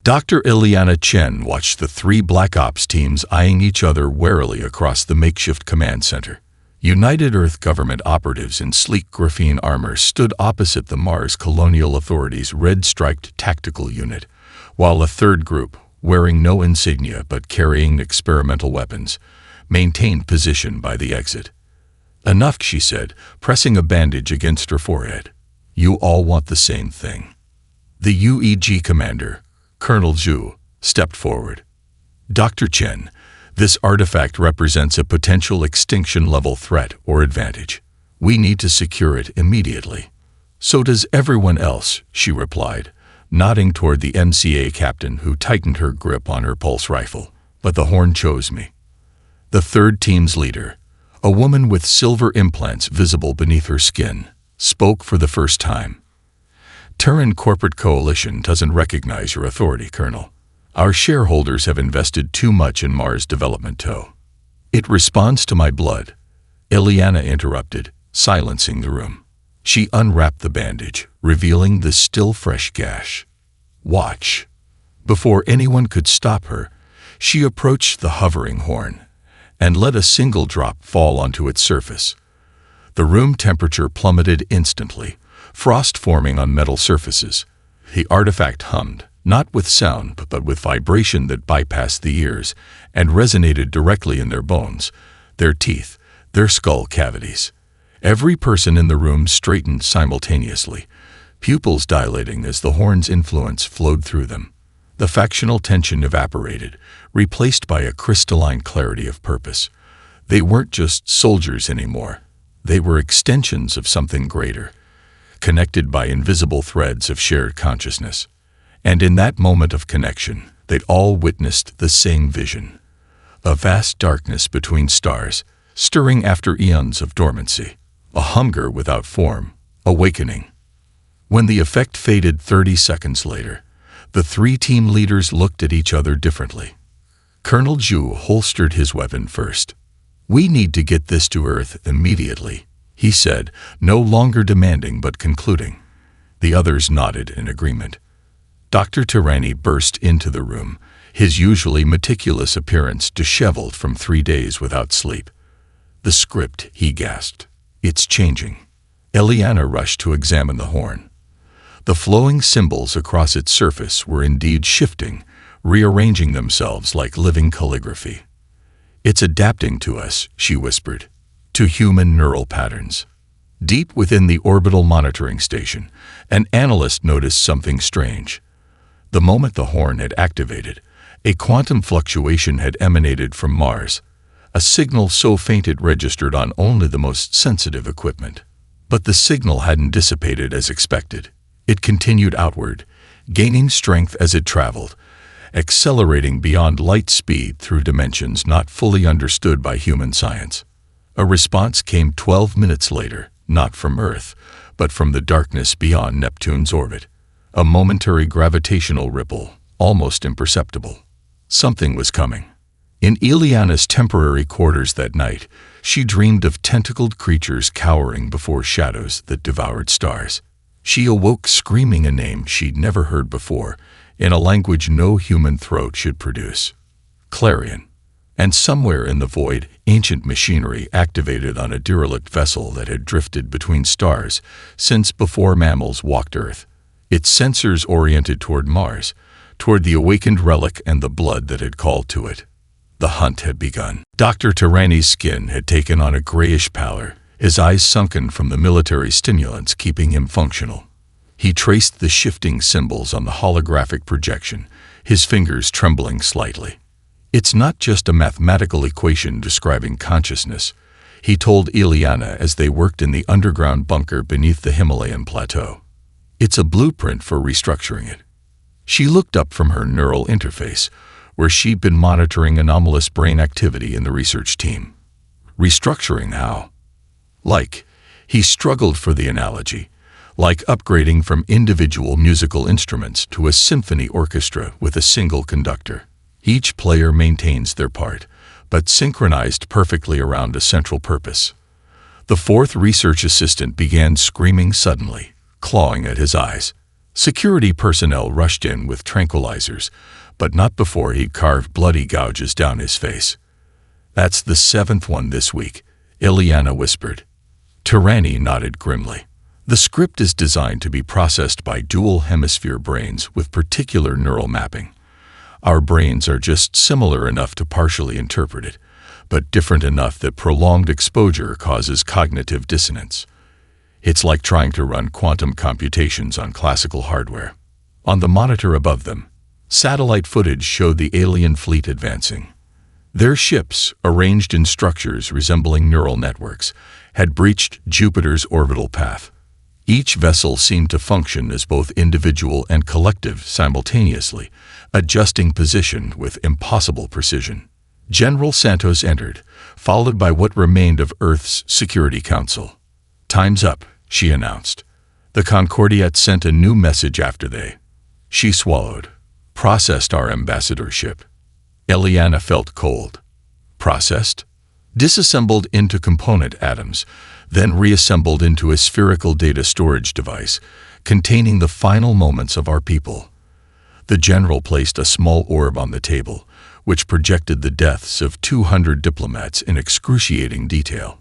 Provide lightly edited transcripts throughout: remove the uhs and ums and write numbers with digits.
Dr. Ileana Chen watched the three Black Ops teams eyeing each other warily across the makeshift command center. United Earth government operatives in sleek graphene armor stood opposite the Mars Colonial Authority's red-striped tactical unit, while a third group, wearing no insignia but carrying experimental weapons, maintained position by the exit. "Enough," she said, pressing a bandage against her forehead. "You all want the same thing." The UEG commander, Colonel Zhu, stepped forward. "Dr. Chen, this artifact represents a potential extinction-level threat or advantage. We need to secure it immediately." "So does everyone else," she replied, nodding toward the MCA captain who tightened her grip on her pulse rifle. "But the Horn chose me." The third team's leader, a woman with silver implants visible beneath her skin, spoke for the first time. "Terran Corporate Coalition doesn't recognize your authority, Colonel. Our shareholders have invested too much in Mars development tow." "It responds to my blood," Ileana interrupted, silencing the room. She unwrapped the bandage, revealing the still fresh gash. "Watch." Before anyone could stop her, she approached the hovering horn and let a single drop fall onto its surface. The room temperature plummeted instantly, frost forming on metal surfaces. The artifact hummed, not with sound but with vibration that bypassed the ears and resonated directly in their bones, their teeth, their skull cavities. Every person in the room straightened simultaneously, pupils dilating as the horn's influence flowed through them. The factional tension evaporated, replaced by a crystalline clarity of purpose. They weren't just soldiers anymore. They were extensions of something greater, connected by invisible threads of shared consciousness. And in that moment of connection, they'd all witnessed the same vision. A vast darkness between stars, stirring after eons of dormancy. A hunger without form, awakening. When the effect faded 30 seconds later, the three team leaders looked at each other differently. Colonel Zhu holstered his weapon first. "We need to get this to Earth immediately," he said, no longer demanding but concluding. The others nodded in agreement. Dr. Tirani burst into the room, his usually meticulous appearance disheveled from 3 days without sleep. "The script," he gasped. "It's changing." Ileana rushed to examine the horn. The flowing symbols across its surface were indeed shifting, rearranging themselves like living calligraphy. "It's adapting to us," she whispered, "to human neural patterns." Deep within the orbital monitoring station, an analyst noticed something strange. The moment the horn had activated, a quantum fluctuation had emanated from Mars, a signal so faint it registered on only the most sensitive equipment. But the signal hadn't dissipated as expected. It continued outward, gaining strength as it traveled, accelerating beyond light speed through dimensions not fully understood by human science. A response came 12 minutes later, not from Earth, but from the darkness beyond Neptune's orbit. A momentary gravitational ripple, almost imperceptible. Something was coming. In Ileana's temporary quarters that night, she dreamed of tentacled creatures cowering before shadows that devoured stars. She awoke screaming a name she'd never heard before, in a language no human throat should produce. Clarion. And somewhere in the void, ancient machinery activated on a derelict vessel that had drifted between stars since before mammals walked Earth. Its sensors oriented toward Mars, toward the awakened relic and the blood that had called to it. The hunt had begun. Dr. Tirani's skin had taken on a grayish pallor, his eyes sunken from the military stimulants keeping him functional. He traced the shifting symbols on the holographic projection, his fingers trembling slightly. "It's not just a mathematical equation describing consciousness," he told Ileana as they worked in the underground bunker beneath the Himalayan plateau. "It's a blueprint for restructuring it." She looked up from her neural interface, where she'd been monitoring anomalous brain activity in the research team. "Restructuring how?" He struggled for the analogy, like upgrading from individual musical instruments to a symphony orchestra with a single conductor. Each player maintains their part, but synchronized perfectly around a central purpose. The fourth research assistant began screaming suddenly, clawing at his eyes. Security personnel rushed in with tranquilizers, but not before he'd carved bloody gouges down his face. "That's the 7th one this week," Ileana whispered. Tirani nodded grimly. "The script is designed to be processed by dual-hemisphere brains with particular neural mapping. Our brains are just similar enough to partially interpret it, but different enough that prolonged exposure causes cognitive dissonance. It's like trying to run quantum computations on classical hardware." On the monitor above them, satellite footage showed the alien fleet advancing. Their ships, arranged in structures resembling neural networks, had breached Jupiter's orbital path. Each vessel seemed to function as both individual and collective simultaneously, adjusting position with impossible precision. General Santos entered, followed by what remained of Earth's Security Council. "Time's up," she announced. The Concordiat sent a new message after they. She swallowed. "Processed our ambassadorship." Ileana felt cold. Processed? Disassembled into component atoms, then reassembled into a spherical data storage device, containing the final moments of our people. The general placed a small orb on the table, which projected the deaths of 200 diplomats in excruciating detail.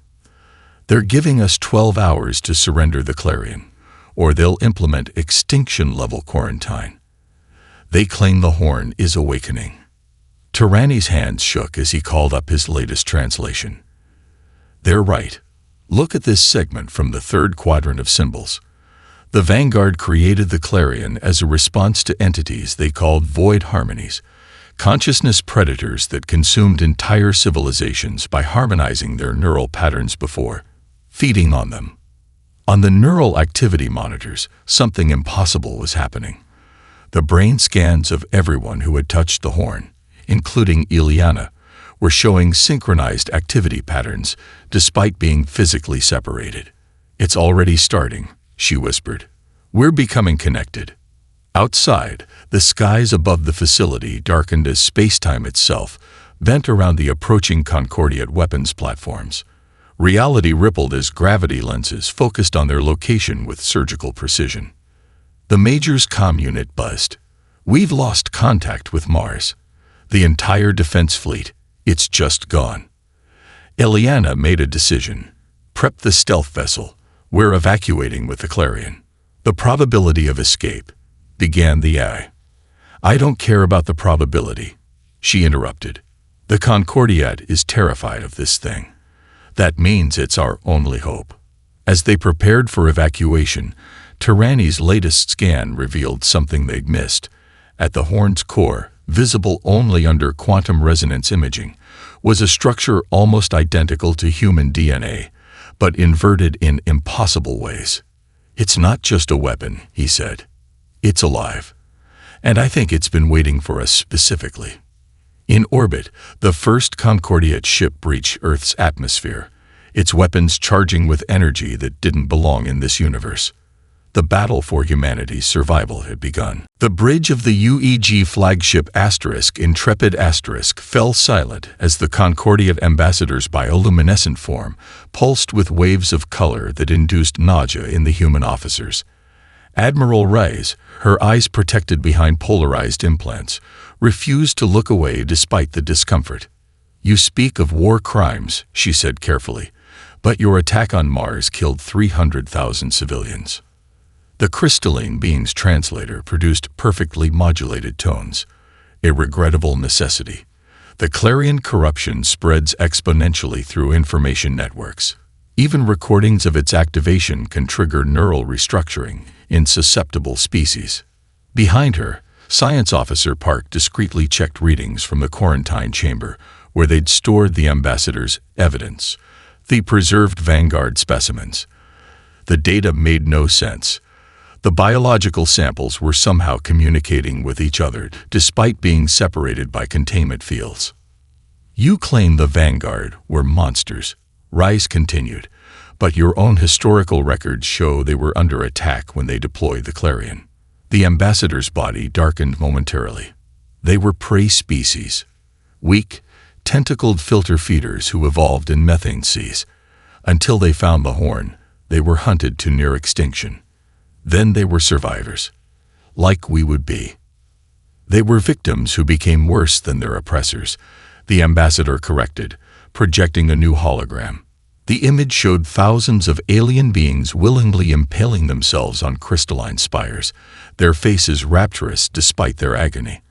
"They're giving us 12 hours to surrender the Clarion, or they'll implement extinction-level quarantine. They claim the Horn is awakening." Tirani's hands shook as he called up his latest translation. "They're right. Look at this segment from the third quadrant of symbols. The Vanguard created the Clarion as a response to entities they called void harmonies, consciousness predators that consumed entire civilizations by harmonizing their neural patterns before feeding on them. On the neural activity monitors, something impossible was happening. The brain scans of everyone who had touched the Horn, including Ileana, were showing synchronized activity patterns despite being physically separated. "It's already starting," she whispered. "We're becoming connected." Outside, the skies above the facility darkened as space-time itself bent around the approaching Concordiat weapons platforms. Reality rippled as gravity lenses focused on their location with surgical precision. The Major's comm unit buzzed. "We've lost contact with Mars. The entire defense fleet. It's just gone." Ileana made a decision. "Prep the stealth vessel. We're evacuating with the Clarion." "The probability of escape," began the AI. "I don't care about the probability," she interrupted. "The Concordiat is terrified of this thing. That means it's our only hope." As they prepared for evacuation, Tirani's latest scan revealed something they'd missed. At the Horn's core, visible only under quantum resonance imaging, was a structure almost identical to human DNA, but inverted in impossible ways. "It's not just a weapon," he said. "It's alive. And I think it's been waiting for us specifically." In orbit, the first Concordiat ship breached Earth's atmosphere, its weapons charging with energy that didn't belong in this universe. The battle for humanity's survival had begun. The bridge of the UEG flagship Intrepid fell silent as the Concordiat ambassador's bioluminescent form pulsed with waves of color that induced nausea in the human officers. Admiral Reyes, her eyes protected behind polarized implants, refused to look away despite the discomfort. "You speak of war crimes," she said carefully, "but your attack on Mars killed 300,000 civilians." The crystalline being's translator produced perfectly modulated tones. "A regrettable necessity. The Clarion corruption spreads exponentially through information networks. Even recordings of its activation can trigger neural restructuring in susceptible species." Behind her, Science Officer Park discreetly checked readings from the quarantine chamber where they'd stored the ambassador's evidence, the preserved Vanguard specimens. The data made no sense. The biological samples were somehow communicating with each other despite being separated by containment fields. "You claim the Vanguard were monsters," Rice continued, "but your own historical records show they were under attack when they deployed the Clarion." The ambassador's body darkened momentarily. "They were prey species. Weak, tentacled filter feeders who evolved in methane seas. Until they found the Horn, they were hunted to near extinction. Then they were survivors. like we would be. They were victims who became worse than their oppressors, the ambassador corrected, projecting a new hologram. The image showed thousands of alien beings willingly impaling themselves on crystalline spires, their faces rapturous despite their agony.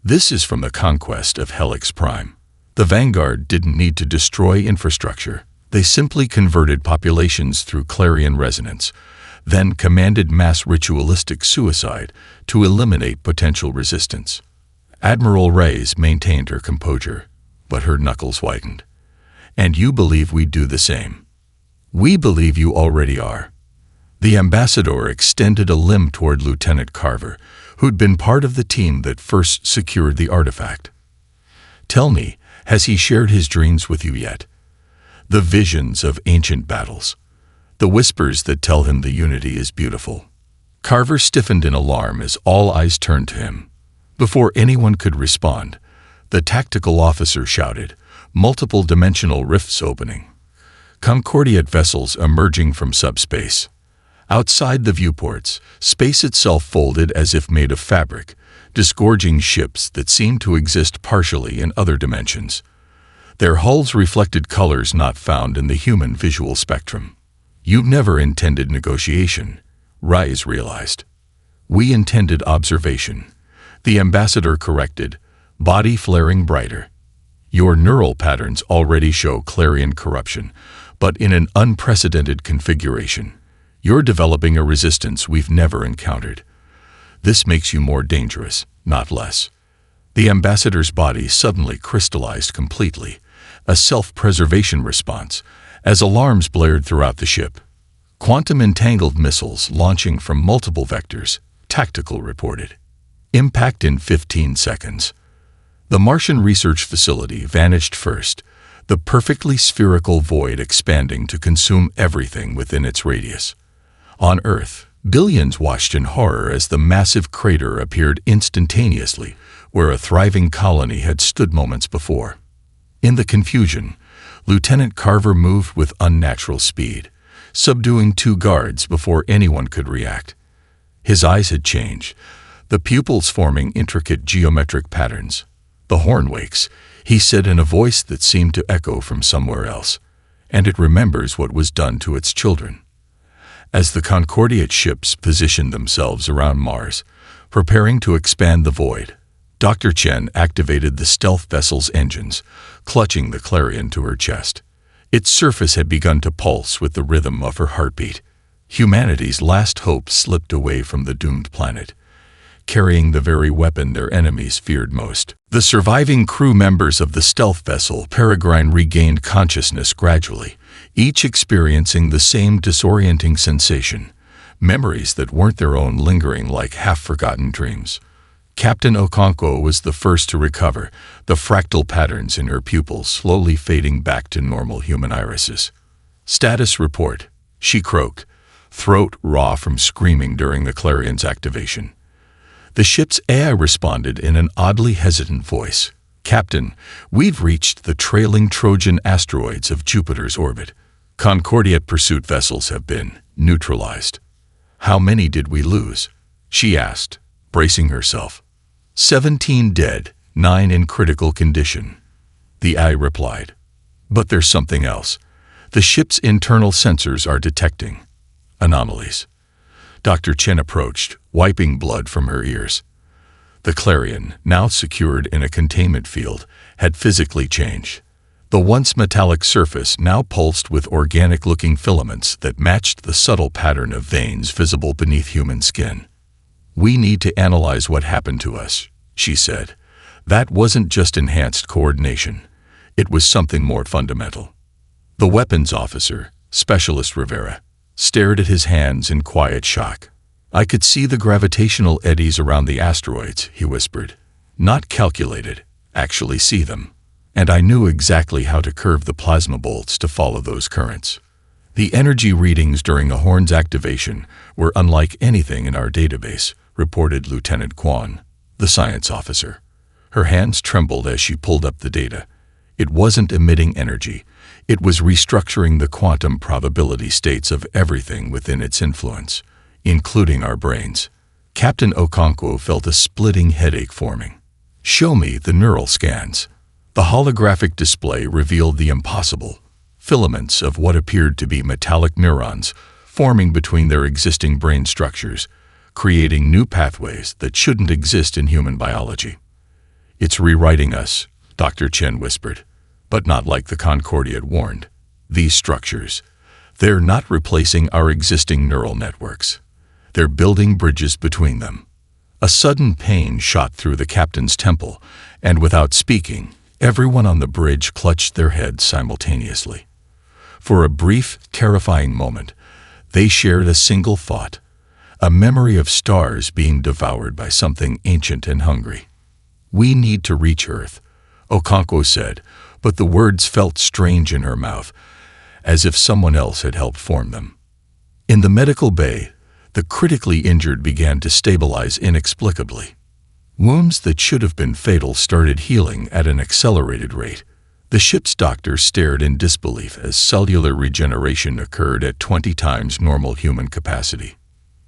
This is from the conquest of Helix Prime. The Vanguard didn't need to destroy infrastructure. They simply converted populations through clarion resonance, then commanded mass ritualistic suicide to eliminate potential resistance. Admiral Reyes maintained her composure, but her knuckles whitened. And you believe we do the same. We believe you already are. The ambassador extended a limb toward Lieutenant Carver, who'd been part of the team that first secured the artifact. Tell me, has he shared his dreams with you yet? The visions of ancient battles. The whispers that tell him the unity is beautiful. Carver stiffened in alarm as all eyes turned to him. Before anyone could respond, the tactical officer shouted, multiple dimensional rifts opening. Concordiate vessels emerging from subspace. Outside the viewports, space itself folded as if made of fabric, disgorging ships that seemed to exist partially in other dimensions. Their hulls reflected colors not found in the human visual spectrum. You never intended negotiation, Reyes realized. We intended observation. The ambassador corrected, body flaring brighter. Your neural patterns already show clarion corruption, but in an unprecedented configuration. You're developing a resistance we've never encountered. This makes you more dangerous, not less. The ambassador's body suddenly crystallized completely, a self-preservation response, as alarms blared throughout the ship. Quantum-entangled missiles launching from multiple vectors, tactical reported. Impact in 15 seconds. The Martian research facility vanished first, the perfectly spherical void expanding to consume everything within its radius. On Earth, billions watched in horror as the massive crater appeared instantaneously, where a thriving colony had stood moments before. In the confusion, Lieutenant Carver moved with unnatural speed, subduing 2 guards before anyone could react. His eyes had changed, the pupils forming intricate geometric patterns. The horn wakes, he said in a voice that seemed to echo from somewhere else, and it remembers what was done to its children. As the Concordiate ships positioned themselves around Mars, preparing to expand the void, Dr. Chen activated the stealth vessel's engines, clutching the clarion to her chest. Its surface had begun to pulse with the rhythm of her heartbeat. Humanity's last hope slipped away from the doomed planet, carrying the very weapon their enemies feared most. The surviving crew members of the stealth vessel Peregrine regained consciousness gradually, each experiencing the same disorienting sensation, memories that weren't their own lingering like half-forgotten dreams. Captain Okonkwo was the first to recover, the fractal patterns in her pupils slowly fading back to normal human irises. Status report, she croaked, throat raw from screaming during the clarion's activation. The ship's AI responded in an oddly hesitant voice. Captain, we've reached the trailing Trojan asteroids of Jupiter's orbit. Concordiate pursuit vessels have been neutralized. How many did we lose? She asked, bracing herself. 17 dead, 9 in critical condition. The AI replied. But there's something else. The ship's internal sensors are detecting anomalies. Dr. Chen approached, wiping blood from her ears. The clarion, now secured in a containment field, had physically changed. The once metallic surface now pulsed with organic-looking filaments that matched the subtle pattern of veins visible beneath human skin. We need to analyze what happened to us, she said. That wasn't just enhanced coordination. It was something more fundamental. The weapons officer, Specialist Rivera, stared at his hands in quiet shock. I could see the gravitational eddies around the asteroids, he whispered. Not calculated, actually see them. And I knew exactly how to curve the plasma bolts to follow those currents. The energy readings during the horn's activation were unlike anything in our database, reported Lieutenant Quan, the science officer. Her hands trembled as she pulled up the data. It wasn't emitting energy. It was restructuring the quantum probability states of everything within its influence, including our brains. Captain Okonkwo felt a splitting headache forming. "Show me the neural scans." The holographic display revealed the impossible: filaments of what appeared to be metallic neurons forming between their existing brain structures, creating new pathways that shouldn't exist in human biology. "It's rewriting us," Dr. Chen whispered, but not like the Concordia had warned. "These structures, they're not replacing our existing neural networks. They're building bridges between them." A sudden pain shot through the captain's temple, and without speaking, everyone on the bridge clutched their heads simultaneously. For a brief, terrifying moment, they shared a single thought, a memory of stars being devoured by something ancient and hungry. "We need to reach Earth," Okonkwo said, but the words felt strange in her mouth, as if someone else had helped form them. In the medical bay, the critically injured began to stabilize inexplicably. Wounds that should have been fatal started healing at an accelerated rate. The ship's doctor stared in disbelief as cellular regeneration occurred at 20 times normal human capacity.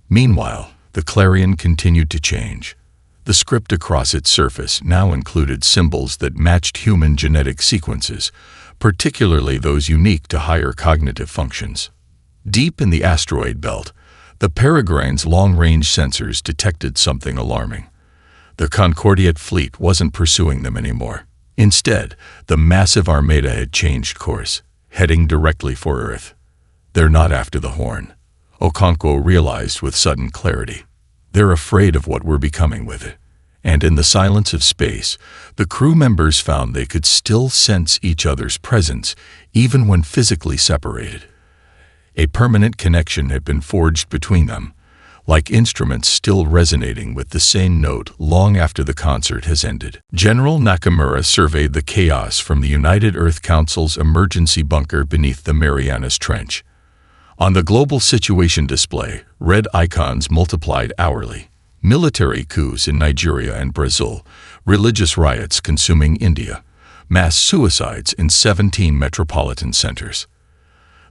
Meanwhile, the Clarion continued to change. The script across its surface now included symbols that matched human genetic sequences, particularly those unique to higher cognitive functions. Deep in the asteroid belt, the Peregrine's long-range sensors detected something alarming. The Concordiate fleet wasn't pursuing them anymore. Instead, the massive armada had changed course, heading directly for Earth. "They're not after the Horn," Okonkwo realized with sudden clarity. "They're afraid of what we're becoming with it." And in the silence of space, the crew members found they could still sense each other's presence, even when physically separated. A permanent connection had been forged between them, like instruments still resonating with the same note long after the concert has ended. General Nakamura surveyed the chaos from the United Earth Council's emergency bunker beneath the Marianas Trench. On the global situation display, red icons multiplied hourly. Military coups in Nigeria and Brazil, religious riots consuming India, mass suicides in 17 metropolitan centers.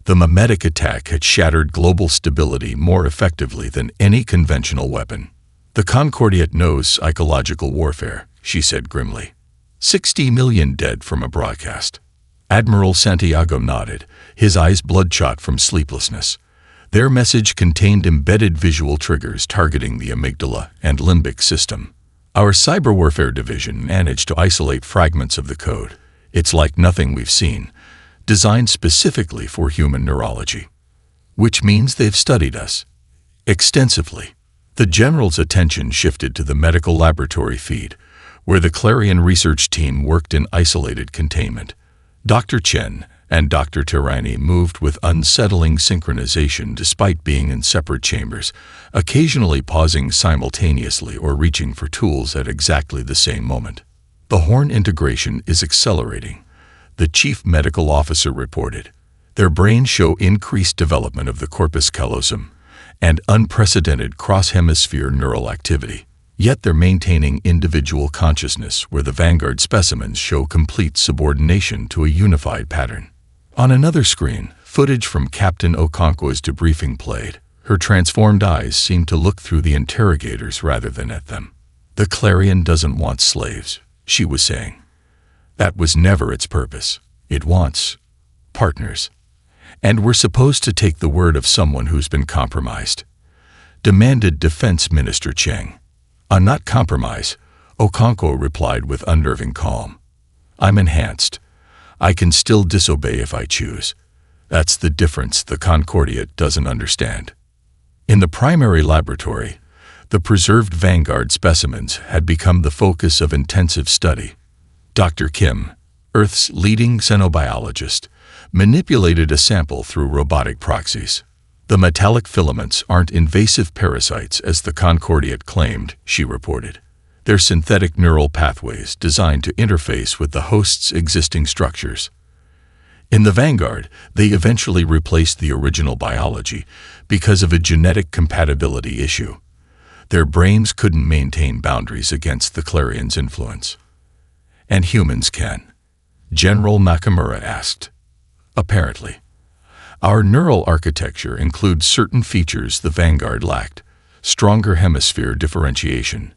The mimetic attack had shattered global stability more effectively than any conventional weapon. "The Concordiate knows psychological warfare," she said grimly. 60 million dead from a broadcast. Admiral Santiago nodded, his eyes bloodshot from sleeplessness. Their message contained embedded visual triggers targeting the amygdala and limbic system. "Our cyber warfare division managed to isolate fragments of the code. It's like nothing we've seen, designed specifically for human neurology." "Which means they've studied us extensively." The general's attention shifted to the medical laboratory feed, where the Clarion research team worked in isolated containment. Dr. Chen and Dr. Tirani moved with unsettling synchronization despite being in separate chambers, occasionally pausing simultaneously or reaching for tools at exactly the same moment. "The Horn integration is accelerating," the chief medical officer reported. "Their brains show increased development of the corpus callosum and unprecedented cross-hemisphere neural activity. Yet they're maintaining individual consciousness where the Vanguard specimens show complete subordination to a unified pattern." On another screen, footage from Captain Okonkwo's debriefing played. Her transformed eyes seemed to look through the interrogators rather than at them. "The Clarion doesn't want slaves," she was saying. "That was never its purpose. It wants partners. And we're supposed to take the word of someone who's been compromised," demanded Defense Minister Cheng. "I'm not compromised," Okonkwo replied with unnerving calm. "I'm enhanced. I can still disobey if I choose. That's the difference the Concordia doesn't understand." In the primary laboratory, the preserved Vanguard specimens had become the focus of intensive study. Dr. Kim, Earth's leading xenobiologist, manipulated a sample through robotic proxies. "The metallic filaments aren't invasive parasites as the Concordiate claimed," she reported. "They're synthetic neural pathways designed to interface with the host's existing structures." In the Vanguard, they eventually replaced the original biology because of a genetic compatibility issue. Their brains couldn't maintain boundaries against the Clarion's influence. "And humans can?" General Nakamura asked. "Apparently. Our neural architecture includes certain features the Vanguard lacked, stronger hemisphere differentiation,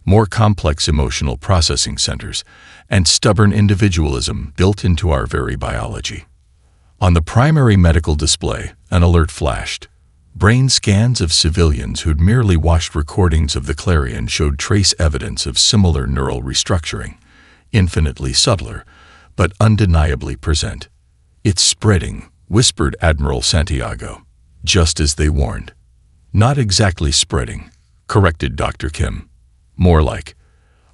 more complex emotional processing centers, and stubborn individualism built into our very biology. On the primary medical display, an alert flashed. Brain scans of civilians who'd merely watched recordings of the Clarion showed trace evidence of similar neural restructuring, infinitely subtler, but undeniably present. "It's spreading," whispered Admiral Santiago, just as they warned. "Not exactly spreading," corrected Dr. Kim. "More like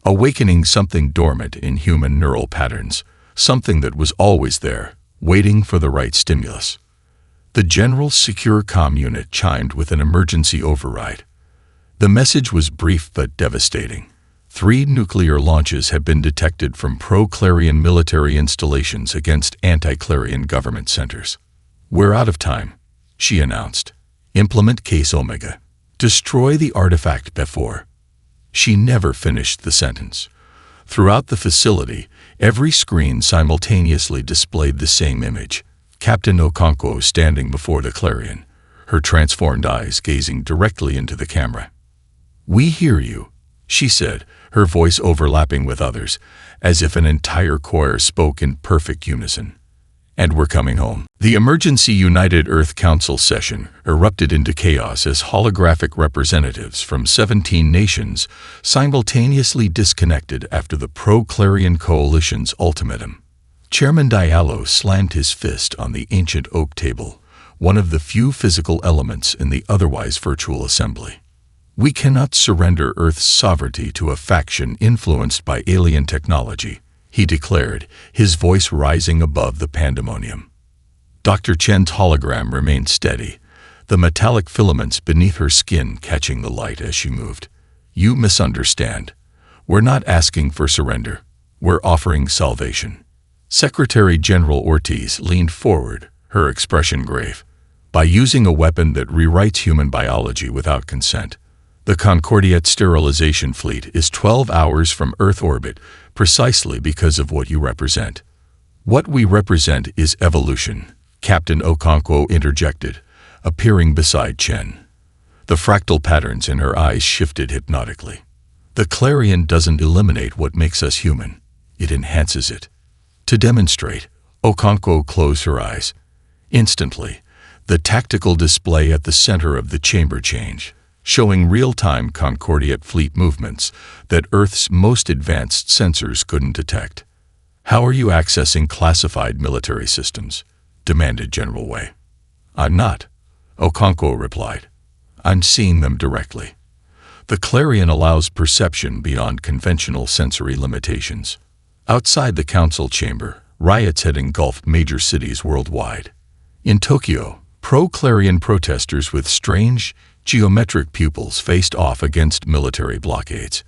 awakening something dormant in human neural patterns, something that was always there, waiting for the right stimulus." The General's secure comm unit chimed with an emergency override. The message was brief but devastating. 3 nuclear launches have been detected from pro-Clarion military installations against anti-Clarion government centers. "We're out of time," she announced. "Implement Case Omega. Destroy the artifact before." She never finished the sentence. Throughout the facility, every screen simultaneously displayed the same image. Captain Okonkwo standing before the Clarion, her transformed eyes gazing directly into the camera. "We hear you," she said, her voice overlapping with others, as if an entire choir spoke in perfect unison. "And we're coming home." The emergency United Earth Council session erupted into chaos as holographic representatives from 17 nations simultaneously disconnected after the pro-Clarion coalition's ultimatum. Chairman Diallo slammed his fist on the ancient oak table, one of the few physical elements in the otherwise virtual assembly. "We cannot surrender Earth's sovereignty to a faction influenced by alien technology," he declared, his voice rising above the pandemonium. Dr. Chen's hologram remained steady, the metallic filaments beneath her skin catching the light as she moved. "You misunderstand. We're not asking for surrender. We're offering salvation." Secretary General Ortiz leaned forward, her expression grave. "By using a weapon that rewrites human biology without consent, the Concordiat sterilization fleet is 12 hours from Earth orbit precisely because of what you represent." "What we represent is evolution," Captain Okonkwo interjected, appearing beside Chen. The fractal patterns in her eyes shifted hypnotically. "The Clarion doesn't eliminate what makes us human. It enhances it." To demonstrate, Okonkwo closed her eyes. Instantly, the tactical display at the center of the chamber changed, showing real-time Concordiat fleet movements that Earth's most advanced sensors couldn't detect. "How are you accessing classified military systems?" demanded General Wei. "I'm not," Okonkwo replied. "I'm seeing them directly. The Clarion allows perception beyond conventional sensory limitations." Outside the council chamber, riots had engulfed major cities worldwide. In Tokyo, pro-Clarion protesters with strange, geometric pupils faced off against military blockades.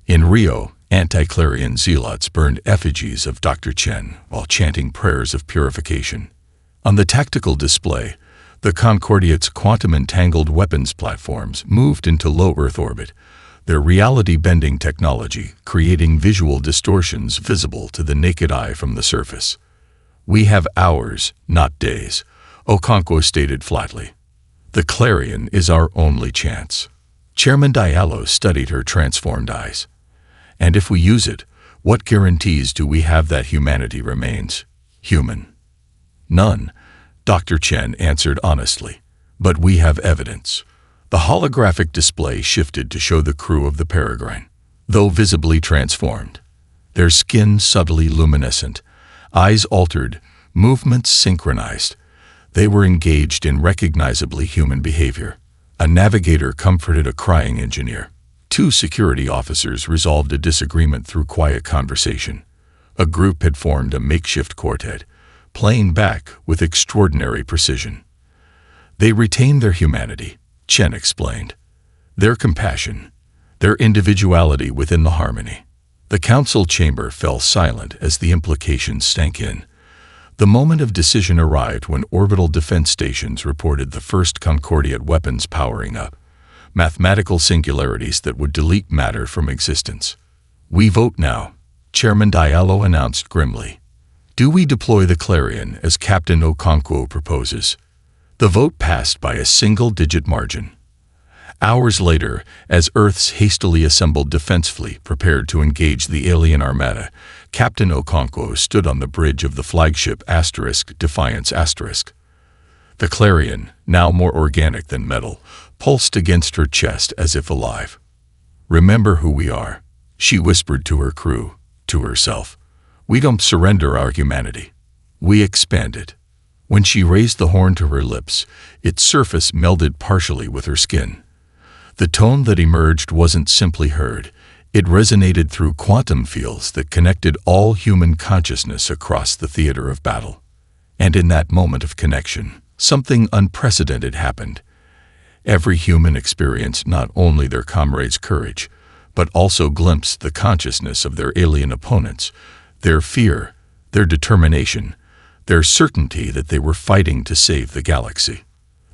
In Rio, anti-Clarion zealots burned effigies of Dr. Chen while chanting prayers of purification. On the tactical display, the Concordiat's quantum-entangled weapons platforms moved into low Earth orbit, their reality-bending technology creating visual distortions visible to the naked eye from the surface. "We have hours, not days," Okonkwo stated flatly. "The Clarion is our only chance." Chairman Diallo studied her transformed eyes. "And if we use it, what guarantees do we have that humanity remains human?" "None," Dr. Chen answered honestly. "But we have evidence." The holographic display shifted to show the crew of the Peregrine, though visibly transformed. Their skin subtly luminescent, eyes altered, movements synchronized. They were engaged in recognizably human behavior. A navigator comforted a crying engineer. 2 security officers resolved a disagreement through quiet conversation. A group had formed a makeshift quartet, playing back with extraordinary precision. They retained their humanity, Chen explained. Their compassion, their individuality within the harmony. The council chamber fell silent as the implications sank in. The moment of decision arrived when orbital defense stations reported the first Concordiat weapons powering up, mathematical singularities that would delete matter from existence. "We vote now," Chairman Diallo announced grimly. "Do we deploy the Clarion as Captain Okonkwo proposes?" The vote passed by a single-digit margin. Hours later, as Earth's hastily assembled defense fleet prepared to engage the alien armada, Captain Okonkwo stood on the bridge of the flagship Defiance *. The clarion, now more organic than metal, pulsed against her chest as if alive. "Remember who we are," she whispered to her crew, to herself. "We don't surrender our humanity. We expand it." When she raised the horn to her lips, its surface melded partially with her skin. The tone that emerged wasn't simply heard. It resonated through quantum fields that connected all human consciousness across the theater of battle. And in that moment of connection, something unprecedented happened. Every human experienced not only their comrades' courage, but also glimpsed the consciousness of their alien opponents, their fear, their determination, their certainty that they were fighting to save the galaxy.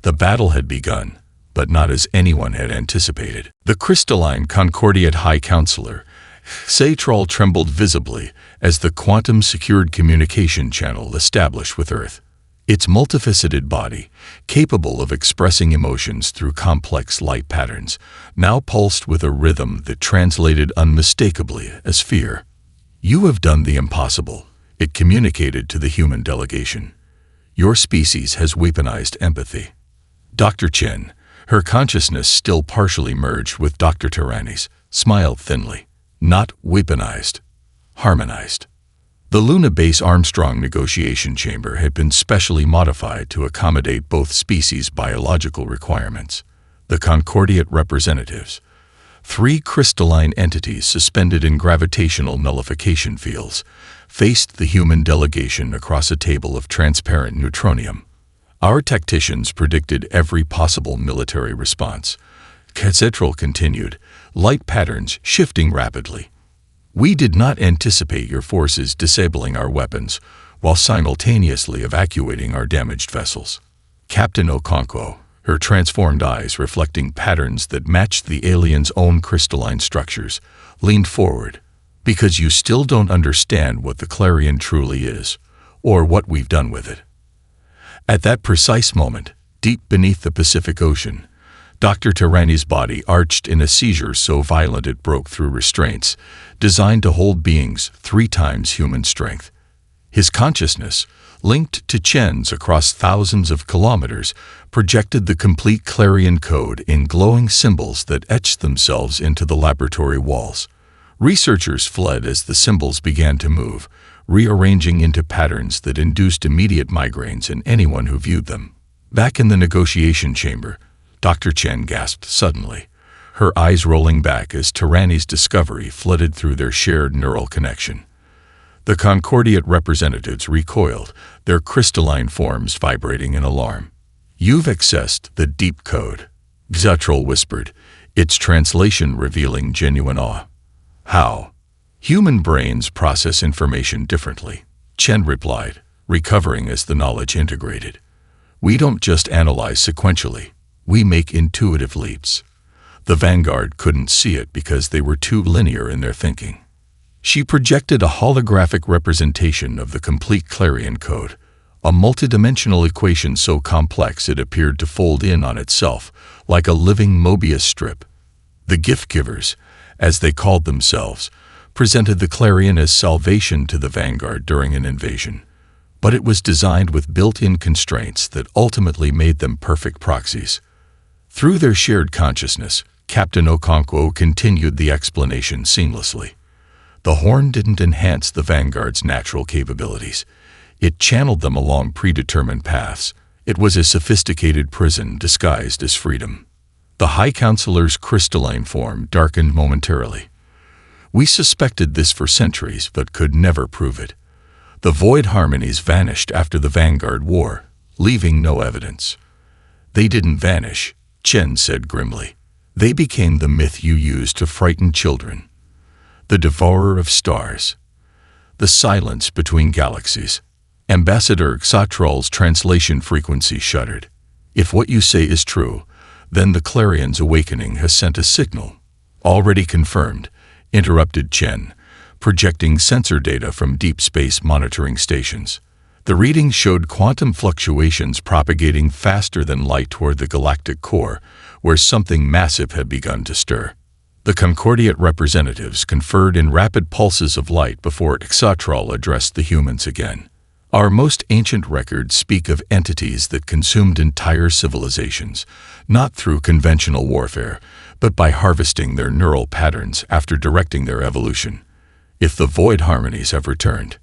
The battle had begun, but not as anyone had anticipated. The crystalline Concordiate High Counselor, Satral, trembled visibly as the quantum-secured communication channel established with Earth. Its multifaceted body, capable of expressing emotions through complex light patterns, now pulsed with a rhythm that translated unmistakably as fear. "You have done the impossible," it communicated to the human delegation. "Your species has weaponized empathy." Dr. Chen, her consciousness still partially merged with Dr. Tyranni's, smiled thinly. "Not weaponized, harmonized." The Luna Base Armstrong negotiation chamber had been specially modified to accommodate both species' biological requirements. The Concordiate representatives, 3 crystalline entities suspended in gravitational nullification fields, faced the human delegation across a table of transparent neutronium. Our tacticians predicted every possible military response. Quetzalcoatl continued, light patterns shifting rapidly. "We did not anticipate your forces disabling our weapons while simultaneously evacuating our damaged vessels." Captain Okonkwo, her transformed eyes reflecting patterns that matched the alien's own crystalline structures, leaned forward. "Because you still don't understand what the Clarion truly is, or what we've done with it." At that precise moment, deep beneath the Pacific Ocean, Dr. Tyranni's body arched in a seizure so violent it broke through restraints, designed to hold beings 3 times human strength. His consciousness, linked to Chen's across thousands of kilometers, projected the complete Clarion code in glowing symbols that etched themselves into the laboratory walls. Researchers fled as the symbols began to move, rearranging into patterns that induced immediate migraines in anyone who viewed them. Back in the negotiation chamber, Dr. Chen gasped suddenly, her eyes rolling back as Tyranni's discovery flooded through their shared neural connection. The Concordiate representatives recoiled, their crystalline forms vibrating in alarm. "You've accessed the deep code," Quetzalcoatl whispered, its translation revealing genuine awe. "How?" "Human brains process information differently," Chen replied, recovering as the knowledge integrated. "We don't just analyze sequentially. We make intuitive leaps." The Vanguard couldn't see it because they were too linear in their thinking. She projected a holographic representation of the complete Clarion code, a multidimensional equation so complex it appeared to fold in on itself, like a living Mobius strip. The gift givers, as they called themselves, presented the Clarion as salvation to the Vanguard during an invasion, but it was designed with built-in constraints that ultimately made them perfect proxies. Through their shared consciousness, Captain Okonkwo continued the explanation seamlessly. The horn didn't enhance the Vanguard's natural capabilities. It channeled them along predetermined paths. It was a sophisticated prison disguised as freedom. The High Counselor's crystalline form darkened momentarily. "We suspected this for centuries, but could never prove it." The void harmonies vanished after the Vanguard War, leaving no evidence. "They didn't vanish," Chen said grimly. "They became the myth you used to frighten children. The devourer of stars. The silence between galaxies." Ambassador Xatral's translation frequency shuddered. "If what you say is true, then the Clarion's awakening has sent a signal." "Already confirmed," interrupted Chen, projecting sensor data from deep space monitoring stations. The readings showed quantum fluctuations propagating faster than light toward the galactic core, where something massive had begun to stir. The Concordiate representatives conferred in rapid pulses of light before Ixatral addressed the humans again. Our most ancient records speak of entities that consumed entire civilizations, not through conventional warfare, but by harvesting their neural patterns after directing their evolution. If the void harmonies have returned,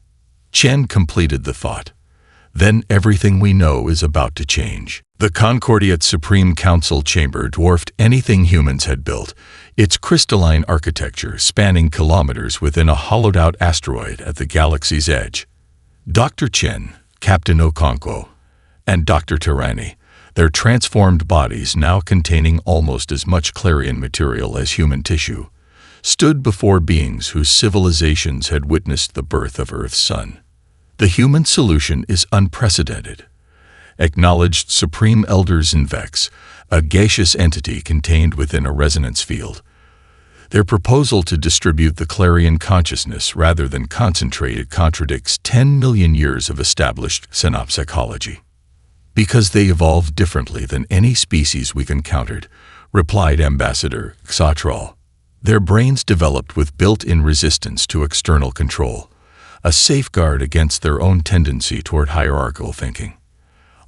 Chen completed the thought, then everything we know is about to change. The Concordiate Supreme Council chamber dwarfed anything humans had built, its crystalline architecture spanning kilometers within a hollowed-out asteroid at the galaxy's edge. Dr. Chen, Captain Okonkwo, and Dr. Tirani, their transformed bodies now containing almost as much clarion material as human tissue, stood before beings whose civilizations had witnessed the birth of Earth's sun. The human solution is unprecedented, acknowledged Supreme Elders in Vex, a gaseous entity contained within a resonance field. Their proposal to distribute the clarion consciousness rather than concentrate it contradicts 10 million years of established synapsecology. Because they evolved differently than any species we've encountered, replied Ambassador Ixatral. Their brains developed with built-in resistance to external control, a safeguard against their own tendency toward hierarchical thinking.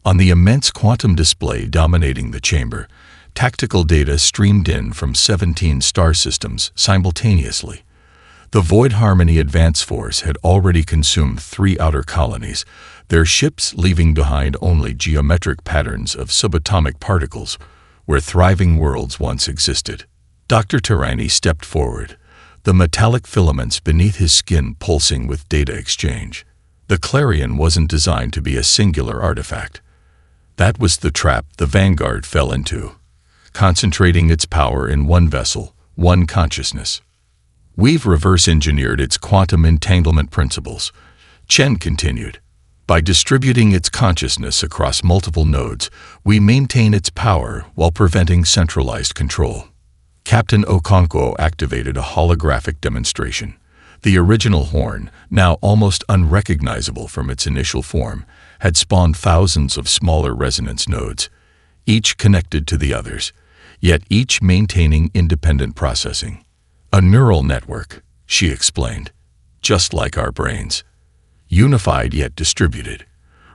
On the immense quantum display dominating the chamber, tactical data streamed in from 17 star systems simultaneously. The Void Harmony Advance Force had already consumed 3 outer colonies, their ships leaving behind only geometric patterns of subatomic particles where thriving worlds once existed. Dr. Tirani stepped forward, the metallic filaments beneath his skin pulsing with data exchange. The clarion wasn't designed to be a singular artifact. That was the trap the Vanguard fell into, concentrating its power in one vessel, one consciousness. We've reverse-engineered its quantum entanglement principles, Chen continued. By distributing its consciousness across multiple nodes, we maintain its power while preventing centralized control. Captain Okonkwo activated a holographic demonstration. The original horn, now almost unrecognizable from its initial form, had spawned thousands of smaller resonance nodes, each connected to the others, yet each maintaining independent processing. A neural network, she explained, just like our brains. Unified yet distributed,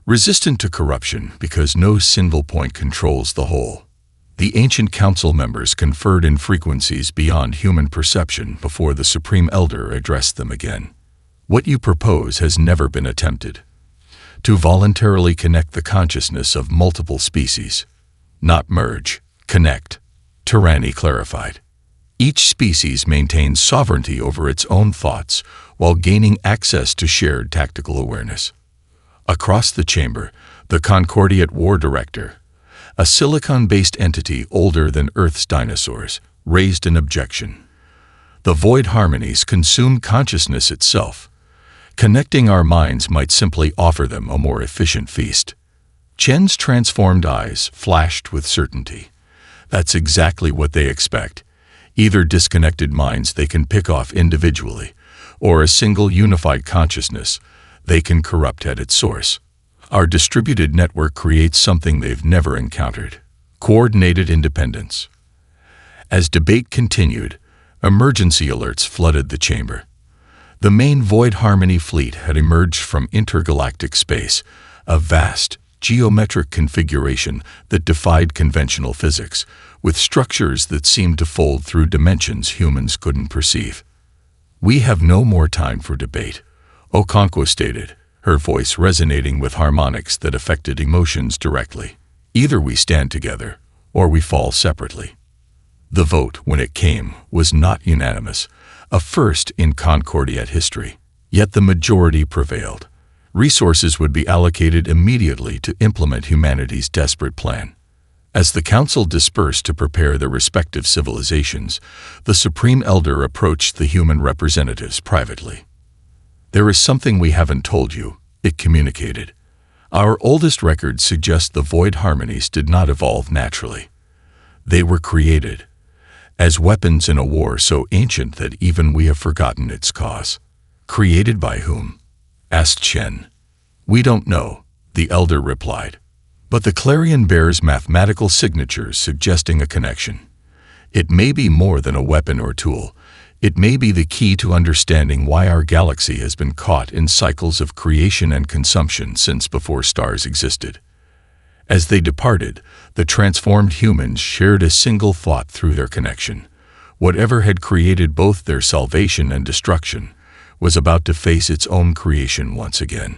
resistant to corruption because no single point controls the whole. The ancient council members conferred in frequencies beyond human perception before the Supreme Elder addressed them again. What you propose has never been attempted. To voluntarily connect the consciousness of multiple species. Not merge, connect, Tirani clarified. Each species maintains sovereignty over its own thoughts while gaining access to shared tactical awareness. Across the chamber, the Concordiate War Director, a silicon-based entity older than Earth's dinosaurs, raised an objection. The void harmonies consume consciousness itself. Connecting our minds might simply offer them a more efficient feast. Chen's transformed eyes flashed with certainty. That's exactly what they expect. Either disconnected minds they can pick off individually, or a single unified consciousness they can corrupt at its source. Our distributed network creates something they've never encountered: coordinated independence. As debate continued, emergency alerts flooded the chamber. The main Void Harmony fleet had emerged from intergalactic space, a vast, geometric configuration that defied conventional physics, with structures that seemed to fold through dimensions humans couldn't perceive. We have no more time for debate, Okonkwo stated, her voice resonating with harmonics that affected emotions directly. Either we stand together, or we fall separately. The vote, when it came, was not unanimous, a first in Concordiate history. Yet the majority prevailed. Resources would be allocated immediately to implement humanity's desperate plan. As the council dispersed to prepare their respective civilizations, the Supreme Elder approached the human representatives privately. "There is something we haven't told you," it communicated. "Our oldest records suggest the void harmonies did not evolve naturally. They were created as weapons in a war so ancient that even we have forgotten its cause." "Created by whom?" asked Chen. "We don't know," the elder replied. "But the clarion bears mathematical signatures suggesting a connection. It may be more than a weapon or tool. It may be the key to understanding why our galaxy has been caught in cycles of creation and consumption since before stars existed." As they departed, the transformed humans shared a single thought through their connection. Whatever had created both their salvation and destruction was about to face its own creation once again.